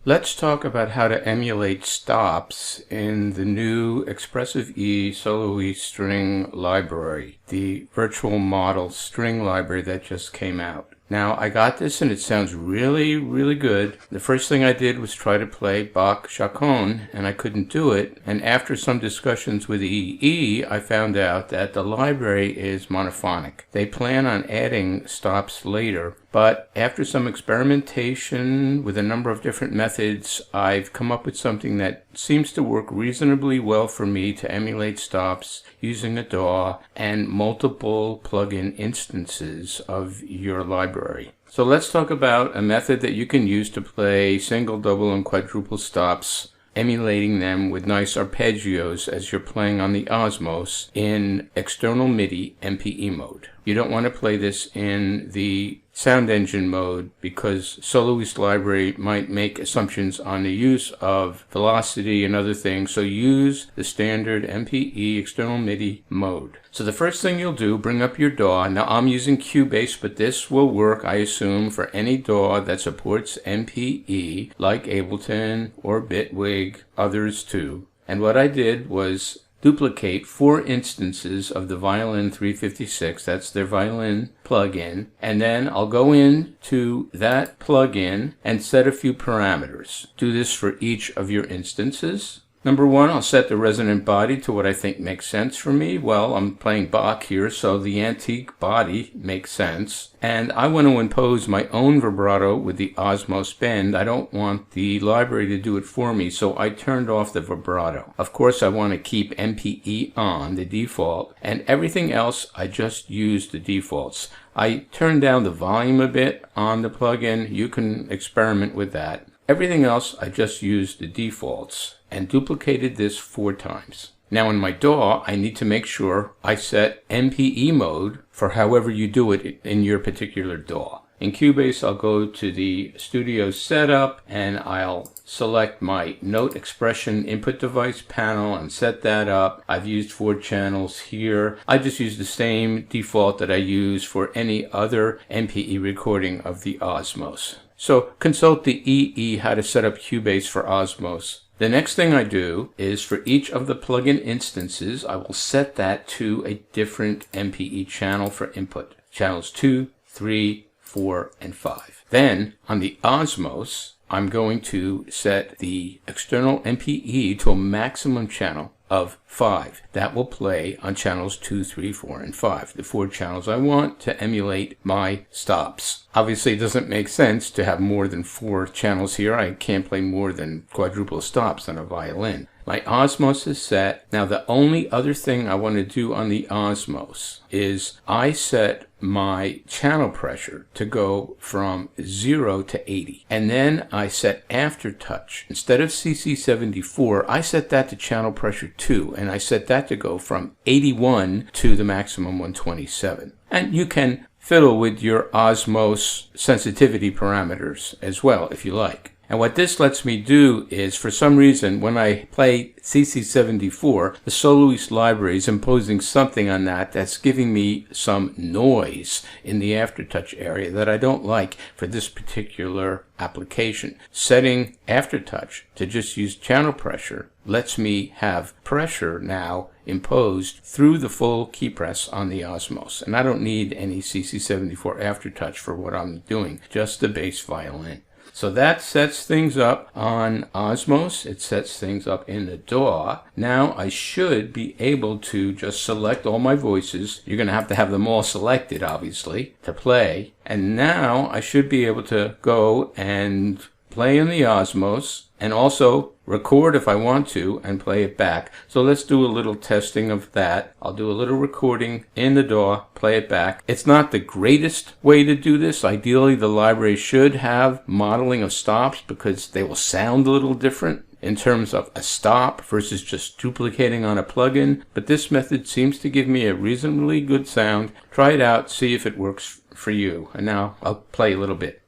Let's talk about how to emulate stops in the new Expressive E Soliste string library, the virtual model string library that just came out. Now, I got this and it sounds really good. The first thing I did was try to play Bach Chaconne and I couldn't do it. And after some discussions with EE, I found out that the library is monophonic. They plan on adding stops later, but after some experimentation with a number of different methods, I've come up with something that seems to work reasonably well for me to emulate stops using a DAW and multiple plugin instances of your library. So let's talk about a method that you can use to play single, double, and quadruple stops, emulating them with nice arpeggios as you're playing on the Osmose in external MIDI MPE mode. You don't want to play this in the sound engine mode because Soliste library might make assumptions on the use of velocity and other things, so use the standard MPE external MIDI mode. So the first thing you'll do, bring up your DAW. Now I'm using Cubase, but this will work, I assume, for any DAW that supports MPE, like Ableton or Bitwig, others too. And what I did was duplicate 4 instances of the Violin 356, that's their Violin plugin, and then I'll go into that plugin and set a few parameters. Do this for each of your instances. Number 1, I'll set the resonant body to what I think makes sense for me. Well, I'm playing Bach here, so the antique body makes sense. And I want to impose my own vibrato with the Osmose bend. I don't want the library to do it for me, so I turned off the vibrato. Of course, I want to keep MPE on, the default, and everything else, I just use the defaults. I turned down the volume a bit on the plugin. You can experiment with that. Everything else, I just used the defaults and duplicated this 4 times. Now in my DAW, I need to make sure I set MPE mode for however you do it in your particular DAW. In Cubase, I'll go to the Studio Setup and I'll select my Note Expression Input Device panel and set that up. I've used 4 channels here. I just use the same default that I use for any other MPE recording of the Osmose. So consult the EE how to set up Cubase for Osmose. The next thing I do is for each of the plugin instances, I will set that to a different MPE channel for input. Channels 2, 3, 4, and 5. Then on the Osmose, I'm going to set the external MPE to a maximum channel of 5. That will play on channels 2, 3, 4, and 5, the 4 channels I want to emulate my stops. Obviously, it doesn't make sense to have more than 4 channels here. I can't play more than quadruple stops on a violin. My Osmose is set. Now, the only other thing I want to do on the Osmose is I set my channel pressure to go from 0 to 80. And then I set aftertouch. Instead of CC74, I set that to channel pressure 2, and I set that to go from 81 to the maximum 127. And you can fiddle with your Osmose sensitivity parameters as well if you like. And what this lets me do is, for some reason, when I play CC74, the Soliste library is imposing something on that that's giving me some noise in the aftertouch area that I don't like for this particular application. Setting aftertouch to just use channel pressure lets me have pressure now imposed through the full key press on the Osmose. And I don't need any CC74 aftertouch for what I'm doing, just the bass violin. So that sets things up on Osmose. It sets things up in the DAW. Now I should be able to just select all my voices. You're going to have them all selected, obviously, to play. And now I should be able to go and play in the Osmose and also record if I want to and play it back. So let's do a little testing of that. I'll do a little recording in the DAW, play it back. It's not the greatest way to do this. Ideally, the library should have modeling of stops because they will sound a little different in terms of a stop versus just duplicating on a plugin. But this method seems to give me a reasonably good sound. Try it out, see if it works for you. And now I'll play a little bit.